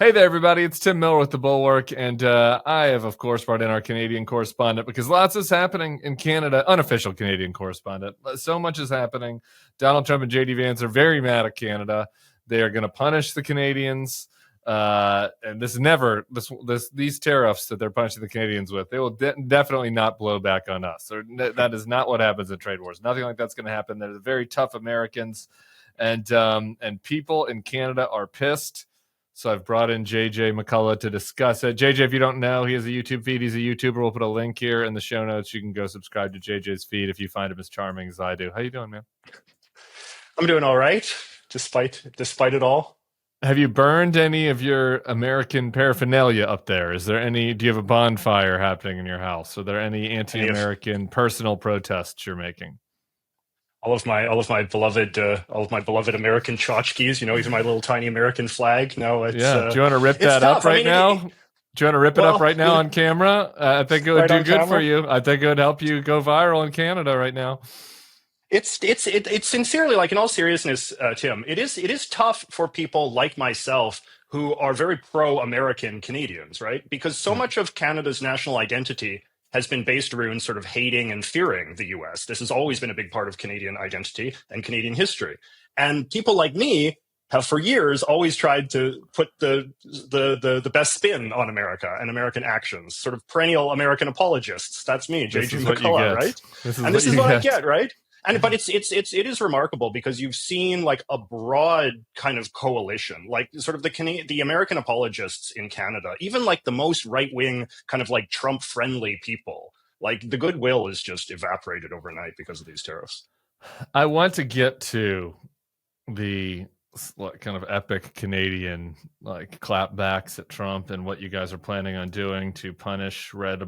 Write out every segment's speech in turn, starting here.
Hey there, everybody. It's Tim Miller with the Bulwark, and I have, of course, brought in our Canadian correspondent because lots is happening in Canada. Unofficial Canadian correspondent. So much is happening. Donald Trump and J.D. Vance are very mad at Canada. They are going to punish the Canadians, and these tariffs that they're punishing the Canadians with. They will definitely not blow back on us. That is not what happens in trade wars. Nothing like that's going to happen. They're very tough Americans, and people in Canada are pissed. So I've brought in JJ McCullough to discuss it. JJ, if you don't know, he has a YouTube feed. He's a YouTuber. We'll put a link here in the show notes. You can go subscribe to JJ's feed if you find him as charming as I do. How you doing, man? I'm doing all right, despite it all. Have you burned any of your American paraphernalia up there? Do you have a bonfire happening in your house? Are there any anti-American personal protests you're making? All of my beloved American tchotchkes, even my little tiny American flag. No, it's do you want to rip that up right now? Do you want to rip it up right now on camera? I think it would do good for you. I think it would help you go viral in Canada right now. It's sincerely, like, in all seriousness, Tim, it is tough for people like myself who are very pro-American Canadians, right? Because so much of Canada's national identity has been based around sort of hating and fearing the US. This has always been a big part of Canadian identity and Canadian history. And people like me have for years always tried to put the best spin on America and American actions, sort of perennial American apologists. That's me, JJ McCullough, right? This is what I get, right? But it is remarkable because you've seen like a broad kind of coalition, like sort of the American apologists in Canada, even like the most right wing kind of like Trump friendly people, like the goodwill is just evaporated overnight because of these tariffs. I want to get to the kind of epic Canadian like clapbacks at Trump and what you guys are planning on doing to punish red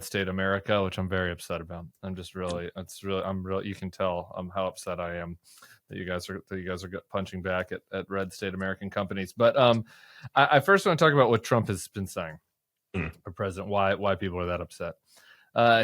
state America, which I'm very upset about. You can tell how upset I am that you guys are punching back at red state American companies. But I first want to talk about what Trump has been saying, for president, why people are that upset.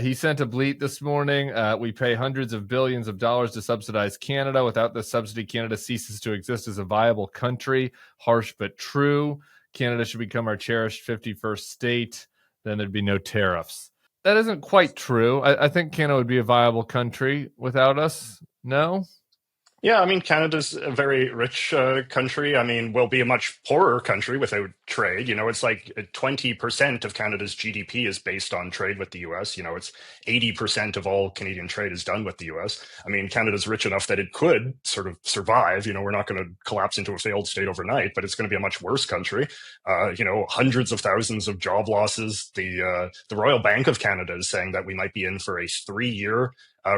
He sent a bleat this morning. We pay hundreds of billions of dollars to subsidize Canada. Without this subsidy, Canada ceases to exist as a viable country. Harsh but true. Canada should become our cherished 51st state. Then there'd be no tariffs. That isn't quite true. I think Canada would be a viable country without us. No? Yeah, I mean, Canada's a very rich country. I mean, we'll be a much poorer country without trade. It's like 20% of Canada's GDP is based on trade with the US. It's 80% of all Canadian trade is done with the US. I mean, Canada's rich enough that it could sort of survive. We're not going to collapse into a failed state overnight, but it's going to be a much worse country. Hundreds of thousands of job losses. The Royal Bank of Canada is saying that we might be in for a 3-year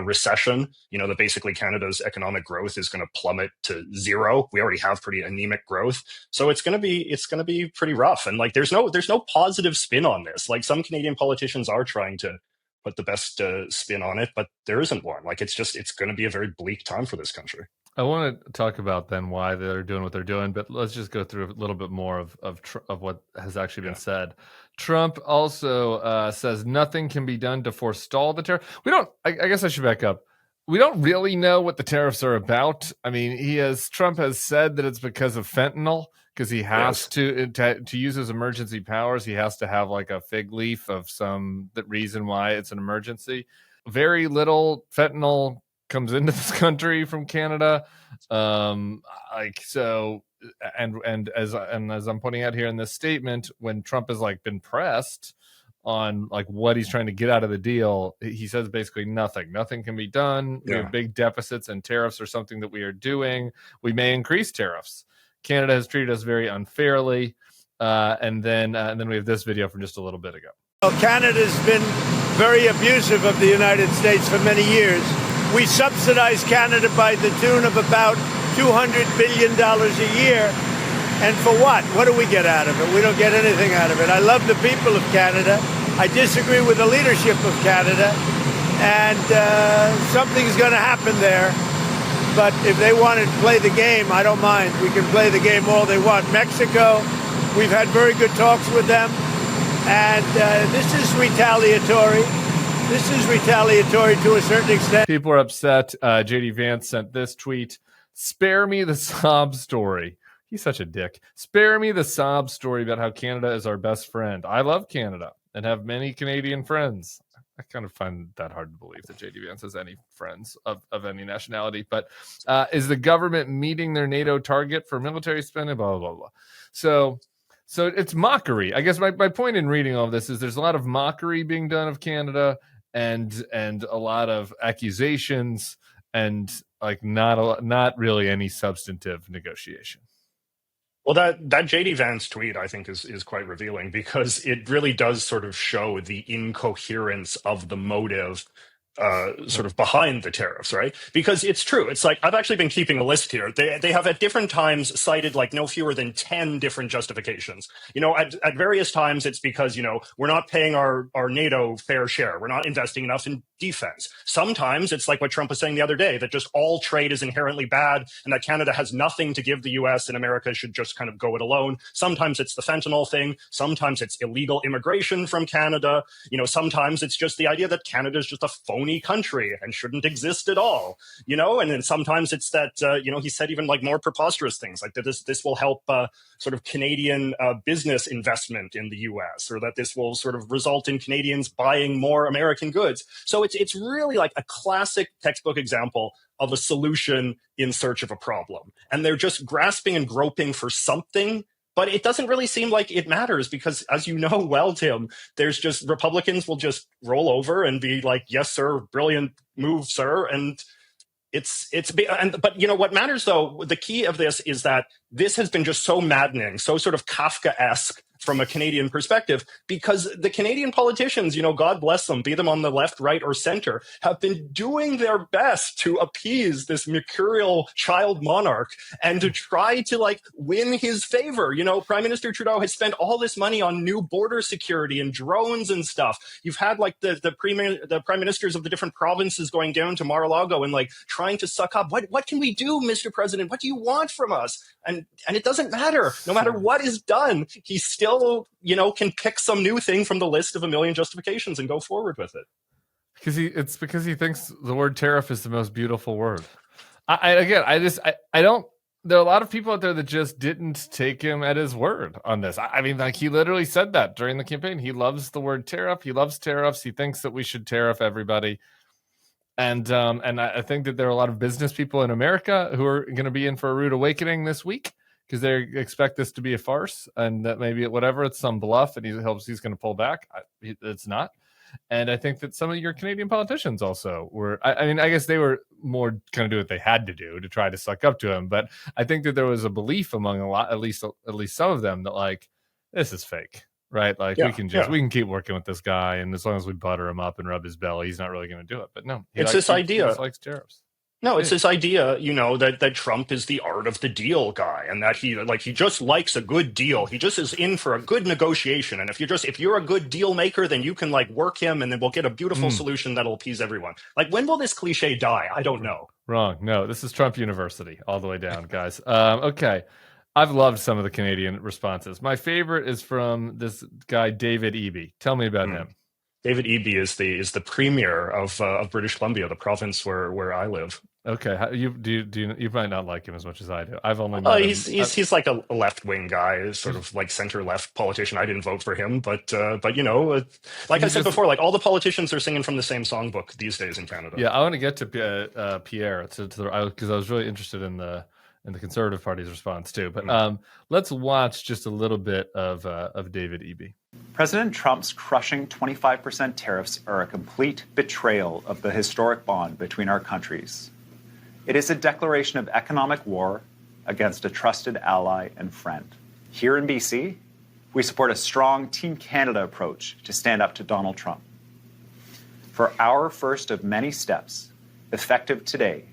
recession. That basically Canada's economic growth is going to plummet to zero. We already have pretty anemic growth, so it's going to be pretty rough. And like, there's no positive spin on this. Like, some Canadian politicians are trying to put the best spin on it, but there isn't one. Like, it's going to be a very bleak time for this country. I want to talk about then why they're doing what they're doing, but let's just go through a little bit more of what has actually been said. Trump also says nothing can be done to forestall the tariff. I guess I should back up. We don't really know what the tariffs are about. I mean, Trump has said that it's because of fentanyl, because he has to use his emergency powers. He has to have like a fig leaf of the reason why it's an emergency. Very little fentanyl comes into this country from Canada, and as I'm pointing out here in this statement, when Trump has like been pressed on like what he's trying to get out of the deal, he says basically nothing can be done. We have big deficits, and tariffs are something that we are doing. We may increase tariffs. Canada has treated us very unfairly, and then we have this video from just a little bit ago. Well, Canada's been very abusive of the United States for many years. We subsidize Canada by the tune of about $200 billion a year. And for what? What do we get out of it? We don't get anything out of it. I love the people of Canada. I disagree with the leadership of Canada. And something's going to happen there. But if they want to play the game, I don't mind. We can play the game all they want. Mexico, we've had very good talks with them. And this is retaliatory. This is retaliatory to a certain extent. People are upset. J.D. Vance sent this tweet: "Spare me the sob story. He's such a dick. Spare me the sob story about how Canada is our best friend. I love Canada and have many Canadian friends. I kind of find that hard to believe that JD Vance has any friends of any nationality. But is the government meeting their NATO target for military spending? Blah, blah, blah. So it's mockery. I guess my point in reading all of this is there's a lot of mockery being done of Canada and a lot of accusations and like not really any substantive negotiation. Well, that JD Vance tweet, I think, is quite revealing because it really does sort of show the incoherence of the motive sort of behind the tariffs, right? Because it's true. It's like, I've actually been keeping a list here. They have at different times cited like no fewer than 10 different justifications. At various times, it's because, we're not paying our NATO fair share. We're not investing enough in defense. Sometimes it's like what Trump was saying the other day, that just all trade is inherently bad and that Canada has nothing to give the US and America should just kind of go it alone. Sometimes it's the fentanyl thing. Sometimes it's illegal immigration from Canada. Sometimes it's just the idea that Canada is just a phony country and shouldn't exist at all, and then sometimes it's that, he said even like more preposterous things like that this will help sort of Canadian business investment in the US, or that this will sort of result in Canadians buying more American goods. So it's really like a classic textbook example of a solution in search of a problem. And they're just grasping and groping for something. But it doesn't really seem like it matters because, as you know well, Tim, there's just Republicans will just roll over and be like, yes, sir, brilliant move, sir. And but what matters, though, the key of this is that this has been just so maddening, so sort of Kafka-esque from a Canadian perspective, because the Canadian politicians, God bless them, be them on the left, right, or center, have been doing their best to appease this mercurial child monarch and to try to like win his favor. Prime Minister Trudeau has spent all this money on new border security and drones and stuff. You've had like the prime ministers of the different provinces going down to Mar-a-Lago and like trying to suck up. What can we do, Mr. President? What do you want from us? And it doesn't matter. No matter what is done, he still, can pick some new thing from the list of a million justifications and go forward with it. Because he thinks the word tariff is the most beautiful word. I don't. There are a lot of people out there that just didn't take him at his word on this. I mean, like he literally said that during the campaign. He loves the word tariff. He loves tariffs. He thinks that we should tariff everybody. And I think that there are a lot of business people in America who are going to be in for a rude awakening this week because they expect this to be a farce and that maybe it's some bluff and he's going to pull back. It's not. And I think that some of your Canadian politicians also were, I guess they were more kind of do what they had to do to try to suck up to him. But I think that there was a belief among at least some of them that like, this is fake. Right, like we can keep working with this guy, and as long as we butter him up and rub his belly, he's not really going to do it. But no, it's this idea. He likes tariffs. No, it's this idea, that Trump is the art of the deal guy, and that he just likes a good deal. He just is in for a good negotiation, and if you're a good deal maker, then you can like work him, and then we'll get a beautiful solution that'll appease everyone. Like, when will this cliche die? I don't know. Wrong. No, this is Trump University all the way down, guys. Okay. I've loved some of the Canadian responses. My favorite is from this guy, David Eby. Tell me about him. David Eby is the premier of British Columbia, the province where I live. Okay, you might not like him as much as I do. I've only met him. He's like a left wing guy, sort of like center left politician. I didn't vote for him, but like I said before, like all the politicians are singing from the same songbook these days in Canada. Yeah, I want to get to Pierre because I was really interested in the Conservative Party's response too. But let's watch just a little bit of David Eby. President Trump's crushing 25% tariffs are a complete betrayal of the historic bond between our countries. It is a declaration of economic war against a trusted ally and friend. Here in BC, we support a strong Team Canada approach to stand up to Donald Trump. For our first of many steps, effective today,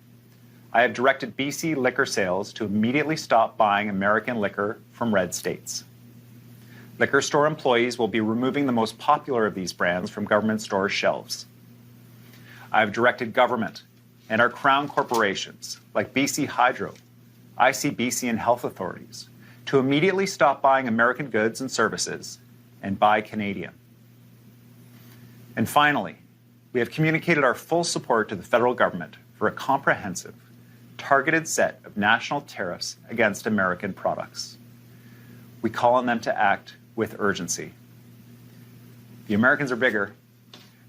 I have directed BC liquor sales to immediately stop buying American liquor from red states. Liquor store employees will be removing the most popular of these brands from government store shelves. I have directed government and our crown corporations like BC Hydro, ICBC and health authorities to immediately stop buying American goods and services and buy Canadian. And finally, we have communicated our full support to the federal government for a comprehensive targeted set of national tariffs against American products. We call on them to act with urgency. The Americans are bigger,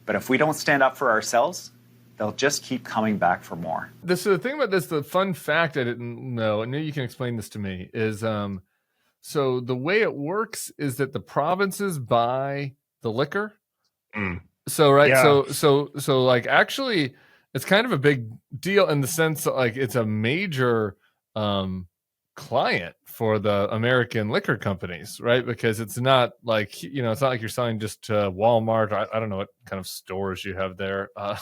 but if we don't stand up for ourselves, they'll just keep coming back for more. This is the thing about this. The fun fact I didn't know, and maybe you can explain this to me, is so the way it works is that the provinces buy the liquor. So right, Yeah. so like actually, it's kind of a big deal in the sense that like it's a major client for the American liquor companies, right? Because it's not like, it's not like you're selling just to Walmart. I don't know what kind of stores you have there. I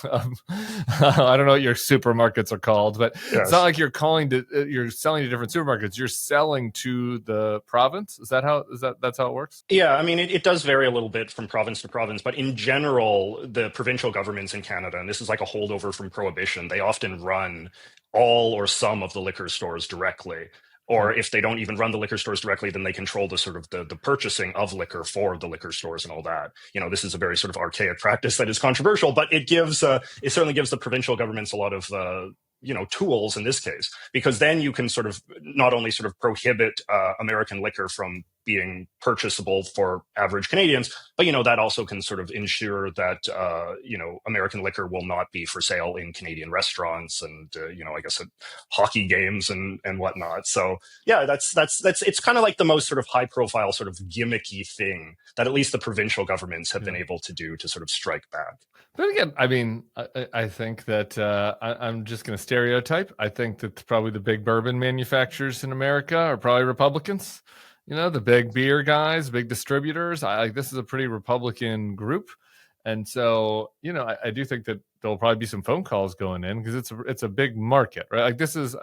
don't know what your supermarkets are called, but it's not like you're selling to different supermarkets. You're selling to the province. That's how it works? Yeah, I mean, it does vary a little bit from province to province, but in general, the provincial governments in Canada, and this is like a holdover from Prohibition, they often run all or some of the liquor stores directly. Or if they don't even run the liquor stores directly, then they control the sort of the purchasing of liquor for the liquor stores and all that. This is a very sort of archaic practice that is controversial, but it certainly gives the provincial governments a lot of tools in this case, because then you can sort of not only sort of prohibit American liquor from being purchasable for average Canadians, but that also can sort of ensure that American liquor will not be for sale in Canadian restaurants and I guess at hockey games and whatnot. So yeah, that's it's kind of like the most sort of high profile sort of gimmicky thing that at least the provincial governments have been able to do to sort of strike back. But again, I mean, I think that I'm just going to stereotype. I think that probably the big bourbon manufacturers in America are probably Republicans. The big beer guys, big distributors. This is a pretty Republican group. And so, I do think that there'll probably be some phone calls going in because it's a big market, right? Like this is,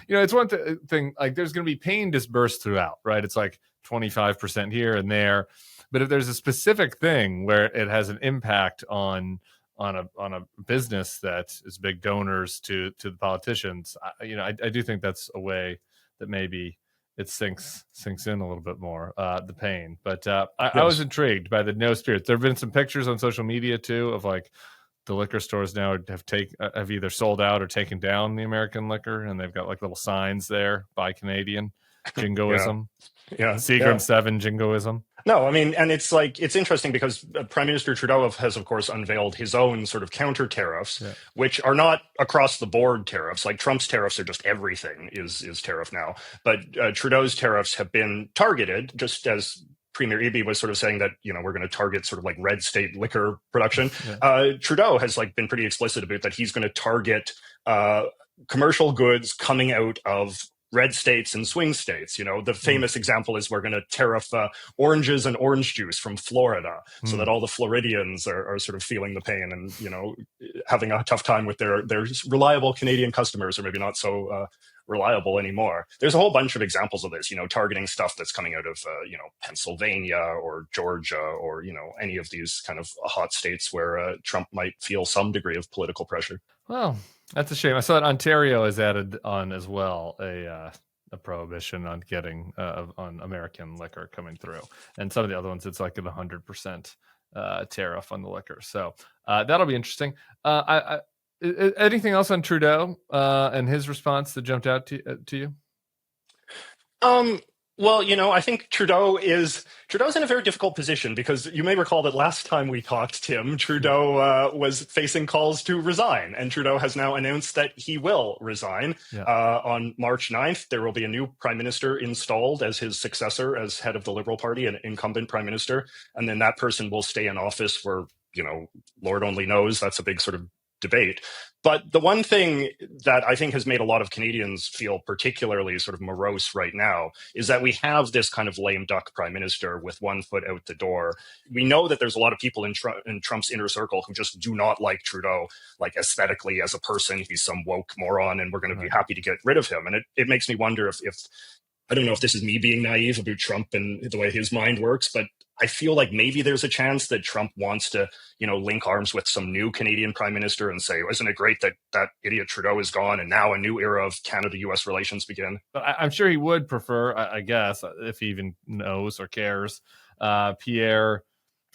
it's one thing, like there's going to be pain dispersed throughout, right? It's like 25% here and there. But if there's a specific thing where it has an impact on a business that is big donors to the politicians, I do think that's a way that maybe it sinks in a little bit more, the pain. But I was intrigued by the no spirits. There have been some pictures on social media too of like the liquor stores now have either sold out or taken down the American liquor, and they've got like little signs there, buy Canadian, jingoism, Seagram 7 jingoism. No, I mean, and it's interesting because Prime Minister Trudeau has, of course, unveiled his own sort of counter tariffs, which are not across the board tariffs. Like Trump's tariffs are just everything is tariff now. But Trudeau's tariffs have been targeted, just as Premier Eby was sort of saying that, we're going to target sort of like red state liquor production. Trudeau has like been pretty explicit about that he's going to target commercial goods coming out of red states and swing states. The famous example is we're going to tariff oranges and orange juice from Florida so that all the Floridians are sort of feeling the pain and, having a tough time with their reliable Canadian customers, or maybe not so reliable anymore. There's a whole bunch of examples of this, targeting stuff that's coming out of, Pennsylvania or Georgia or, any of these kind of hot states where Trump might feel some degree of political pressure. Well, that's a shame. I saw that Ontario has added on as well a prohibition on getting on American liquor coming through, and some of the other ones it's like a 100% tariff on the liquor. So that'll be interesting. Anything else on Trudeau and his response that jumped out to you? Well, I think Trudeau's in a very difficult position because you may recall that last time we talked, Tim, Trudeau was facing calls to resign, and Trudeau has now announced that he will resign. On March 9th. There will be a new prime minister installed as his successor as head of the Liberal Party, an incumbent prime minister, and then that person will stay in office for, Lord only knows. That's a big sort of debate. But the one thing that I think has made a lot of Canadians feel particularly sort of morose right now is that we have this kind of lame duck prime minister with one foot out the door. We know that there's a lot of people in Trump's inner circle who just do not like Trudeau, like aesthetically as a person. He's some woke moron, and we're going to be happy to get rid of him. And it makes me wonder if I don't know if this is me being naive about Trump and the way his mind works, but I feel like maybe there's a chance that Trump wants to, link arms with some new Canadian prime minister and say, isn't it great that idiot Trudeau is gone and now a new era of Canada-U.S. relations begin? But I'm sure he would prefer, I guess, if he even knows or cares, Pierre,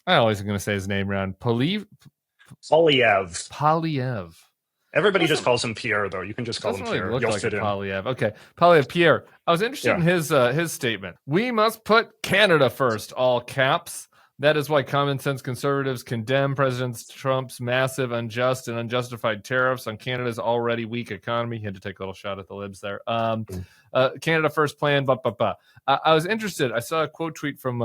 I always going to say his name around, Polyev. Everybody just calls him Pierre, though. You can just call him Doesn't really Pierre. look You'll like a fit in. Polyev. Okay, Polyev Pierre. I was interested in his statement. We must put Canada first, all caps. That is why common sense conservatives condemn President Trump's massive, unjust, and unjustified tariffs on Canada's already weak economy. He had to take a little shot at the libs there. Canada first plan. I was interested. I saw a quote tweet from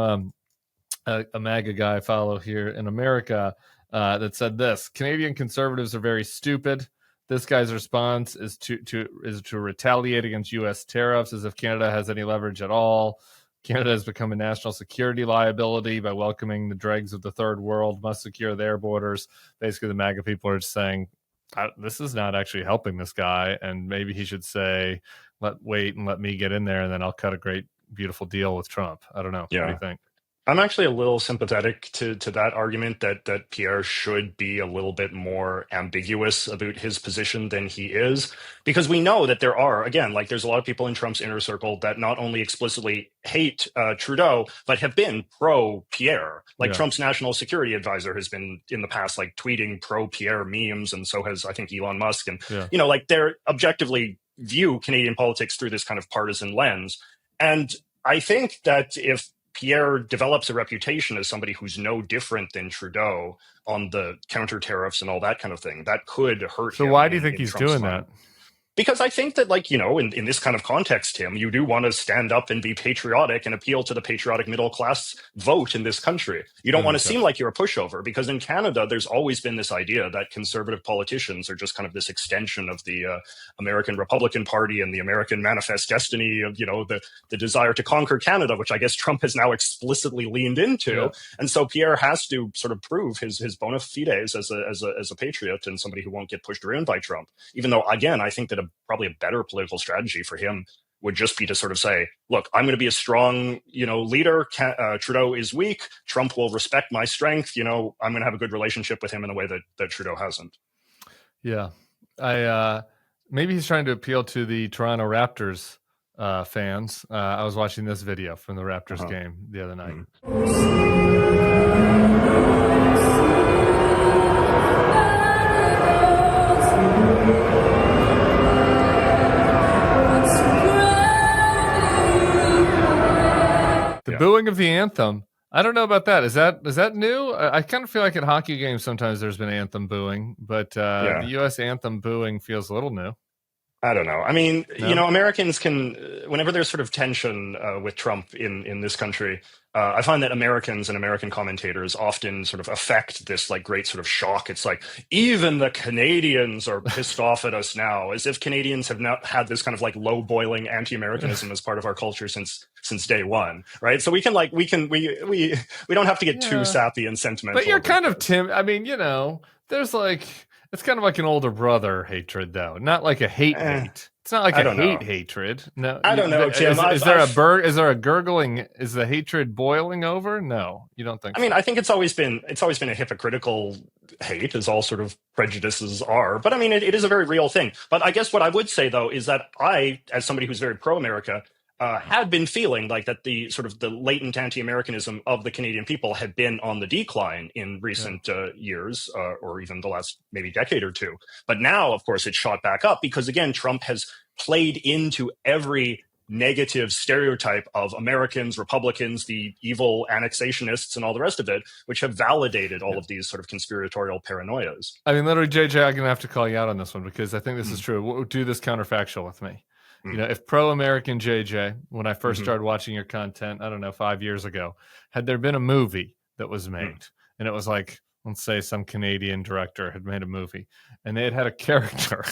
a MAGA guy I follow here in America that said this: Canadian conservatives are very stupid. This guy's response is to retaliate against U.S. tariffs, as if Canada has any leverage at all. Canada has become a national security liability by welcoming the dregs of the third world, must secure their borders. Basically, the MAGA people are just saying, this is not actually helping this guy, and maybe he should say, wait and let me get in there, and then I'll cut a great, beautiful deal with Trump. I don't know. Yeah. What do you think? I'm actually a little sympathetic to that argument that Pierre should be a little bit more ambiguous about his position than he is, because we know that there are, again, like there's a lot of people in Trump's inner circle that not only explicitly hate Trudeau, but have been pro-Pierre. Like Trump's national security advisor has been in the past like tweeting pro-Pierre memes, and so has I think Elon Musk. And, you know, like they're objectively view Canadian politics through this kind of partisan lens. And I think that if Pierre develops a reputation as somebody who's no different than Trudeau on the counter tariffs and all that kind of thing, that could hurt him. So why do you think he's Trump's doing mind. that? Because I think that, like, you know, in this kind of context, Tim, you do want to stand up and be patriotic and appeal to the patriotic middle class vote in this country. You don't want to seem like you're a pushover, because in Canada, there's always been this idea that conservative politicians are just kind of this extension of the American Republican Party and the American Manifest Destiny of, you know, the desire to conquer Canada, which I guess Trump has now explicitly leaned into. Yeah. And so Pierre has to sort of prove his bona fides as a patriot and somebody who won't get pushed around by Trump, even though, again, I think that probably a better political strategy for him would just be to sort of say, look, I'm going to be a strong, you know, leader. Trudeau is weak. Trump will respect my strength. You know, I'm going to have a good relationship with him in a way that Trudeau hasn't. Yeah. Maybe he's trying to appeal to the Toronto Raptors fans. I was watching this video from the Raptors game the other night. The booing of the anthem. I don't know about that. Is that new? I kind of feel like at hockey games sometimes there's been anthem booing, but the U.S. anthem booing feels a little new. I don't know. I mean, you know, Americans can, whenever there's sort of tension with Trump in this country, I find that Americans and American commentators often sort of affect this like great sort of shock. It's like, even the Canadians are pissed off at us now, as if Canadians have not had this kind of like low boiling anti-Americanism as part of our culture since day one, right? So we don't have to get too sappy and sentimental. But you're kind of I mean, you know, there's like, it's kind of like an older brother hatred, though, not like a hate. It's not like a hatred. No, I don't know, Tim. Is there a gurgling? Is the hatred boiling over? No, you don't think? I mean, I think it's always been a hypocritical hate, as all sort of prejudices are. But I mean, it is a very real thing. But I guess what I would say, though, is that I, as somebody who's very pro-America, had been feeling like that the sort of the latent anti-Americanism of the Canadian people had been on the decline in recent years, or even the last maybe decade or two. But now, of course, it's shot back up because, again, Trump has played into every negative stereotype of Americans, Republicans, the evil annexationists, and all the rest of it, which have validated all of these sort of conspiratorial paranoias. I mean, literally, JJ, I'm going to have to call you out on this one because I think this is true. Do this counterfactual with me. You know, if pro-American JJ, when I first started watching your content, I don't know, 5 years ago, had there been a movie that was made and it was like, let's say some Canadian director had made a movie and they had a character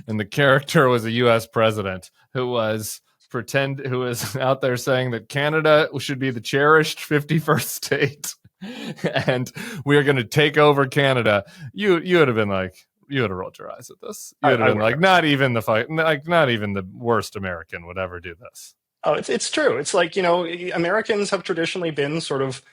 and the character was a U.S. president who was out there saying that Canada should be the cherished 51st state and we are going to take over Canada, you would have been like, you would have rolled your eyes at this. You would have been like, not even the worst American would ever do this. Oh, it's true. It's like, you know, Americans have traditionally been sort of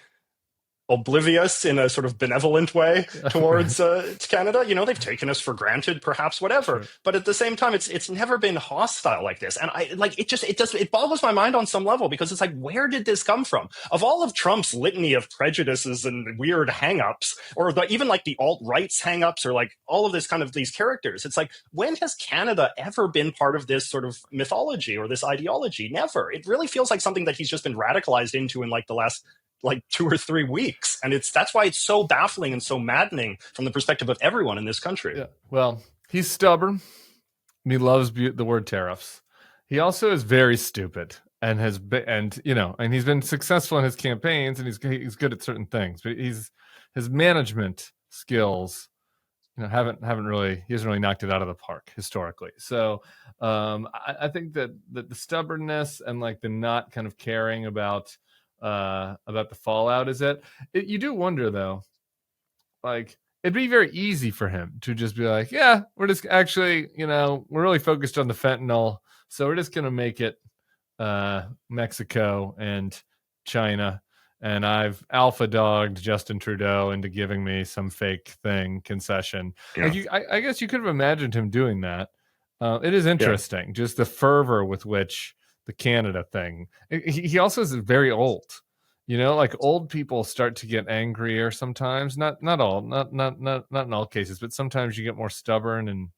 oblivious in a sort of benevolent way towards Canada. You know, they've taken us for granted, perhaps, whatever. Sure. But at the same time, it's never been hostile like this. And it boggles my mind on some level, because it's like, where did this come from? Of all of Trump's litany of prejudices and weird hangups, or even like the alt-rights hangups, or like all of this kind of these characters, it's like, when has Canada ever been part of this sort of mythology or this ideology? Never. It really feels like something that he's just been radicalized into in like the last 2 or 3 weeks. And that's why it's so baffling and so maddening from the perspective of everyone in this country. Yeah. Well, he's stubborn. He loves the word tariffs. He also is very stupid and has been, and he's been successful in his campaigns, and he's good at certain things, but his management skills, he hasn't really knocked it out of the park historically. So I think that the stubbornness and like the not kind of caring about the fallout is it. You do wonder though, like, it'd be very easy for him to just be like, yeah, we're just actually, we're really focused on the fentanyl, so we're just going to make it Mexico and China. And I've alpha dogged Justin Trudeau into giving me some fake concession. Yeah. Like I guess you could have imagined him doing that. It is interesting, just the fervor with which the Canada thing. He also is very old. Like old people start to get angrier sometimes. Not in all cases, but sometimes you get more stubborn and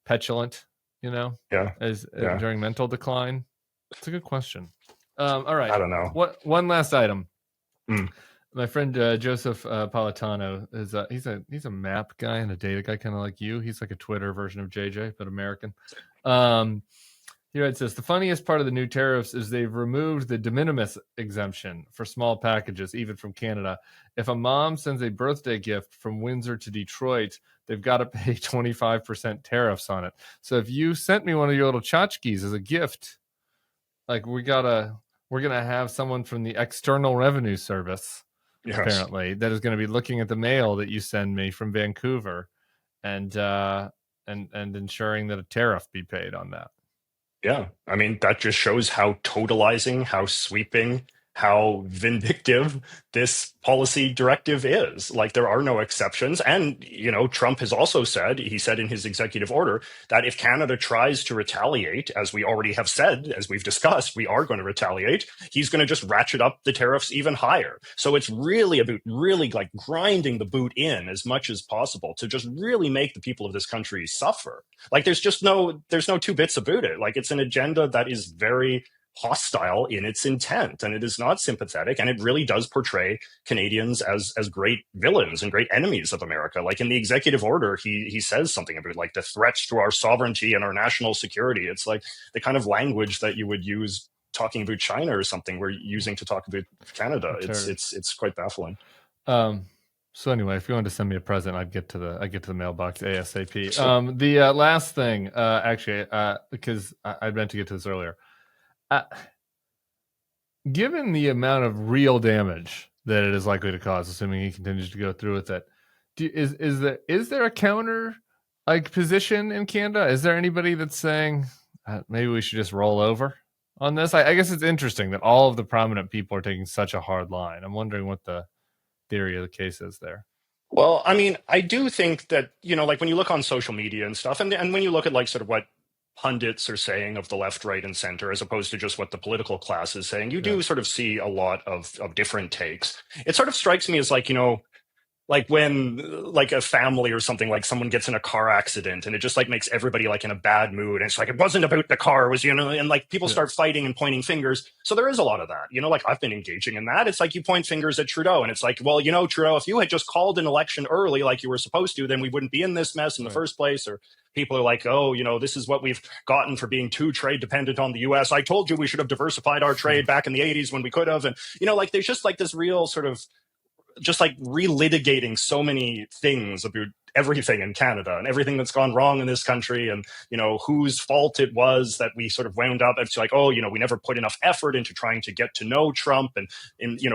petulant. During mental decline. It's a good question. All right. I don't know. One last item. My friend Joseph Politano is he's a map guy and a data guy, kind of like you. He's like a Twitter version of JJ, but American. He writes this: the funniest part of the new tariffs is they've removed the de minimis exemption for small packages, even from Canada. If a mom sends a birthday gift from Windsor to Detroit, they've got to pay 25% tariffs on it. So if you sent me one of your little tchotchkes as a gift, like we're gonna have someone from the External Revenue Service, apparently, that is going to be looking at the mail that you send me from Vancouver, and ensuring that a tariff be paid on that. Yeah, I mean, that just shows how totalizing, how sweeping, how vindictive this policy directive is. Like, there are no exceptions. And, Trump has also said, he said in his executive order, that if Canada tries to retaliate, as we already have said, as we've discussed, we are going to retaliate, he's going to just ratchet up the tariffs even higher. So it's really about like grinding the boot in as much as possible to just really make the people of this country suffer. Like, there's no two bits about it. Like, it's an agenda that is very hostile in its intent, and it is not sympathetic, and it really does portray Canadians as great villains and great enemies of America. Like, in the executive order, he says something about like the threats to our sovereignty and our national security. It's like the kind of language that you would use talking about China or something we're using to talk about Canada. It's quite baffling. So anyway, if you wanted to send me a present, I'd get to the mailbox ASAP. The last thing, because I meant to get to this earlier. Given the amount of real damage that it is likely to cause, assuming he continues to go through with it, is there a counter position in Canada? Is there anybody that's saying maybe we should just roll over on this? I guess it's interesting that all of the prominent people are taking such a hard line. I'm wondering what the theory of the case is there. Well, I mean, I do think that, like when you look on social media and stuff, and when you look at like sort of what pundits are saying of the left, right, and center, as opposed to just what the political class is saying, you do sort of see a lot of different takes. It sort of strikes me as like, like when like a family or something, like someone gets in a car accident and it just like makes everybody like in a bad mood. And it's like, it wasn't about the car, it was, and like people start fighting and pointing fingers. So there is a lot of that, like I've been engaging in that. It's like you point fingers at Trudeau and it's like, well, Trudeau, if you had just called an election early like you were supposed to, then we wouldn't be in this mess in the first place. Or people are like, oh, this is what we've gotten for being too trade dependent on the US. I told you we should have diversified our trade back in the 80s when we could have. And, like there's just like this real sort of just like relitigating so many things about everything in Canada and everything that's gone wrong in this country, and whose fault it was that we sort of wound up. It's like, oh, we never put enough effort into trying to get to know Trump, and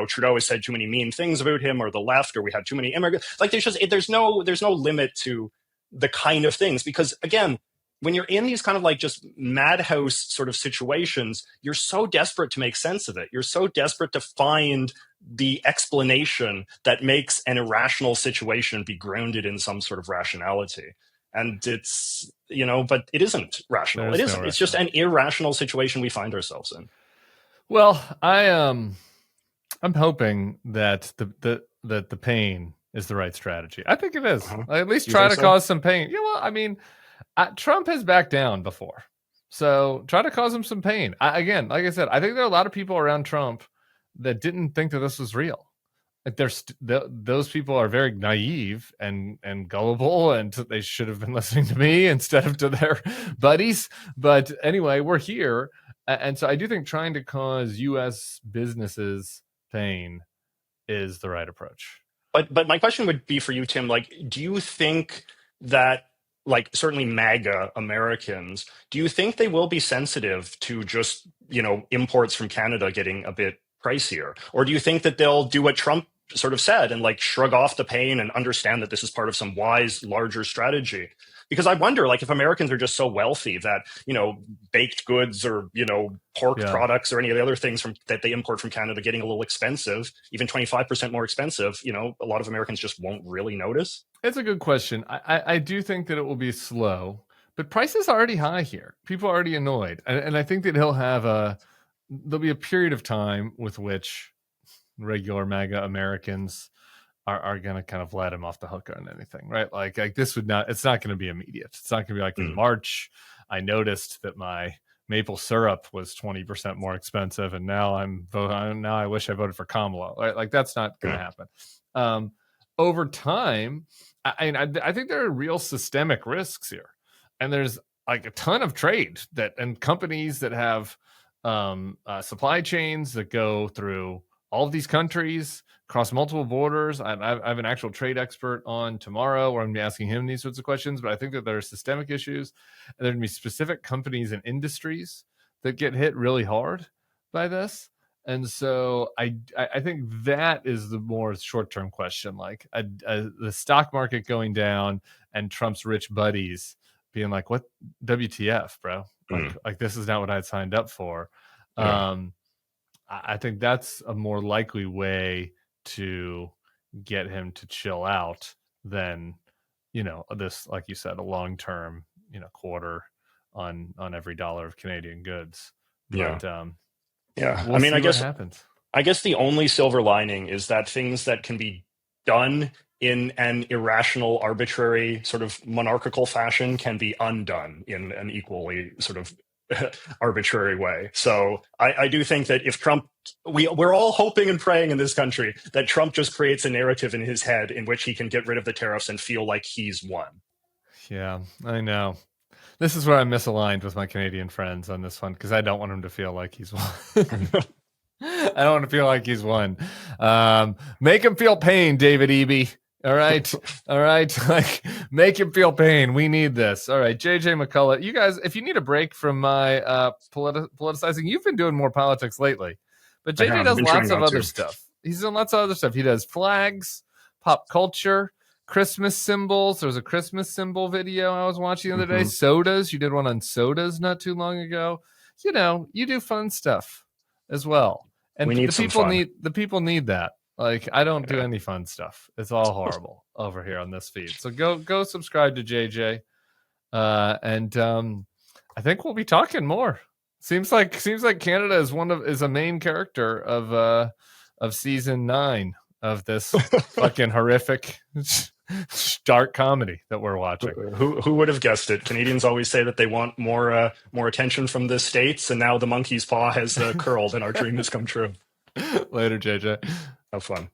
Trudeau has said too many mean things about him, or the left, or we had too many immigrants. Like there's no limit to the kind of things, because again, when you're in these kind of like just madhouse sort of situations, you're so desperate to make sense of it. You're so desperate to find the explanation that makes an irrational situation be grounded in some sort of rationality. And it's, but it isn't rational. It isn't. It's just an irrational situation we find ourselves in. Well, I'm hoping that the pain is the right strategy. I think it is. At least try to cause some pain. Yeah, well, I mean, Trump has backed down before, so try to cause him some pain. Again, like I said, I think there are a lot of people around Trump that didn't think that this was real. Like those people are very naive and gullible, and they should have been listening to me instead of to their buddies. But anyway, we're here, and so I do think trying to cause U.S. businesses pain is the right approach. But my question would be for you, Tim. Like, do you think that, like, certainly MAGA Americans, do you think they will be sensitive to just, imports from Canada getting a bit pricier? Or do you think that they'll do what Trump sort of said and like shrug off the pain and understand that this is part of some wise, larger strategy? Because I wonder, like, if Americans are just so wealthy that, baked goods or, pork products or any of the other things that they import from Canada getting a little expensive, even 25% more expensive, a lot of Americans just won't really notice. It's a good question. I do think that it will be slow, but prices are already high here. People are already annoyed. And I think that there'll be a period of time with which regular MAGA Americans are going to kind of let him off the hook on anything, right? Like this it's not going to be immediate. It's not going to be like in March, I noticed that my maple syrup was 20% more expensive, and now I wish I voted for Kamala. Right? Like that's not going to happen. Over time, I think there are real systemic risks here, and there's like a ton of trade and companies that have supply chains that go through all of these countries, across multiple borders. I have an actual trade expert on tomorrow where I'm going to be asking him these sorts of questions, but I think that there are systemic issues, and there are going to be specific companies and industries that get hit really hard by this. And so I think that is the more short-term question, like the stock market going down and Trump's rich buddies being like, what WTF, bro? Like this is not what I'd signed up for. I think that's a more likely way to get him to chill out than, this, like you said, a long-term, quarter on every dollar of Canadian goods. But, I mean, I guess happens. I guess the only silver lining is that things that can be done in an irrational, arbitrary, sort of monarchical fashion can be undone in an equally sort of arbitrary way. So I do think that if Trump, we're all hoping and praying in this country that Trump just creates a narrative in his head in which he can get rid of the tariffs and feel like he's won. Yeah, I know. This is where I'm misaligned with my Canadian friends on this one, because I don't want him to feel like he's won. I don't want to feel like he's won. Make him feel pain, David Eby. All right. All right. Like, make him feel pain. We need this. All right. JJ McCullough, you guys, if you need a break from my politicizing, you've been doing more politics lately. But JJ does lots of other stuff. He's done lots of other stuff. He does flags, pop culture, Christmas symbols. There was a Christmas symbol video I was watching the other day. Sodas. You did one on sodas not too long ago. You do fun stuff as well. And the people need that. Like, I don't do any fun stuff. It's all horrible over here on this feed. So go subscribe to JJ. And I think we'll be talking more. Seems like Canada is a main character of season 9 of this fucking horrific dark comedy that we're watching. Who would have guessed it? Canadians always say that they want more attention from the States, and now the monkey's paw has curled and our dream has come true. Later, JJ. Have fun.